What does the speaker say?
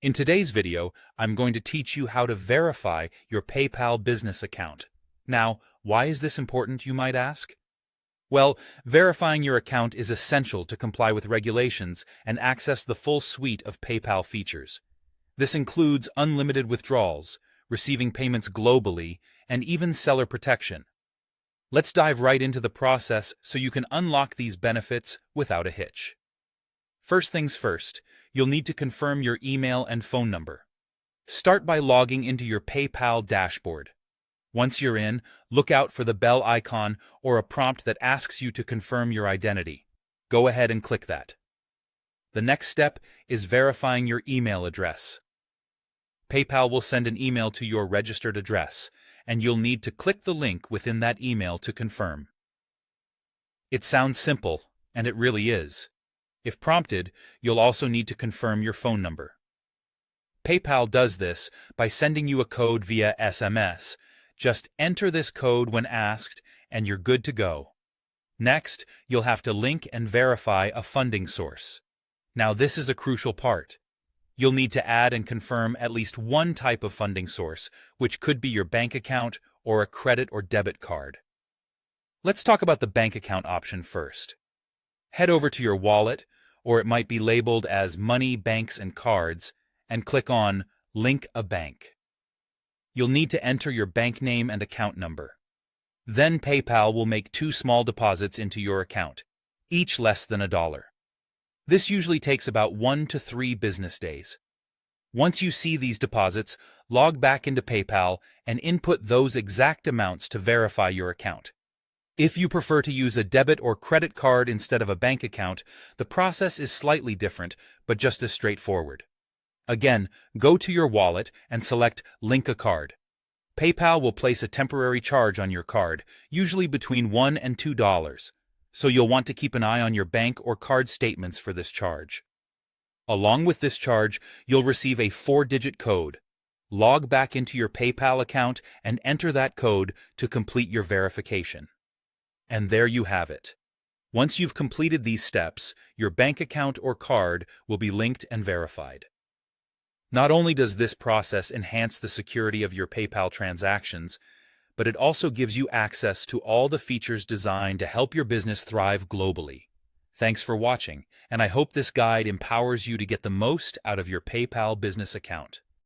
In today's video, I'm going to teach you how to verify your PayPal business account. Now, why is this important, you might ask? Well, verifying your account is essential to comply with regulations and access the full suite of PayPal features. This includes unlimited withdrawals, receiving payments globally, and even seller protection. Let's dive right into the process so you can unlock these benefits without a hitch. First things first, you'll need to confirm your email and phone number. Start by logging into your PayPal dashboard. Once you're in, look out for the bell icon or a prompt that asks you to confirm your identity. Go ahead and click that. The next step is verifying your email address. PayPal will send an email to your registered address, and you'll need to click the link within that email to confirm. It sounds simple, and it really is. If prompted, you'll also need to confirm your phone number. PayPal does this by sending you a code via SMS. Just enter this code when asked, and you're good to go. Next, you'll have to link and verify a funding source. Now, this is a crucial part. You'll need to add and confirm at least one type of funding source, which could be your bank account or a credit or debit card. Let's talk about the bank account option first. Head over to your wallet, or it might be labeled as Money, Banks, and Cards, and click on Link a Bank. You'll need to enter your bank name and account number. Then PayPal will make 2 small deposits into your account, each less than $1. This usually takes about 1 to 3 business days. Once you see these deposits, log back into PayPal and input those exact amounts to verify your account. If you prefer to use a debit or credit card instead of a bank account, the process is slightly different, but just as straightforward. Again, go to your wallet and select Link a Card. PayPal will place a temporary charge on your card, usually between $1 and $2, so you'll want to keep an eye on your bank or card statements for this charge. Along with this charge, you'll receive a 4-digit code. Log back into your PayPal account and enter that code to complete your verification. And there you have it. Once you've completed these steps, your bank account or card will be linked and verified. Not only does this process enhance the security of your PayPal transactions, but it also gives you access to all the features designed to help your business thrive globally. Thanks for watching, and I hope this guide empowers you to get the most out of your PayPal business account.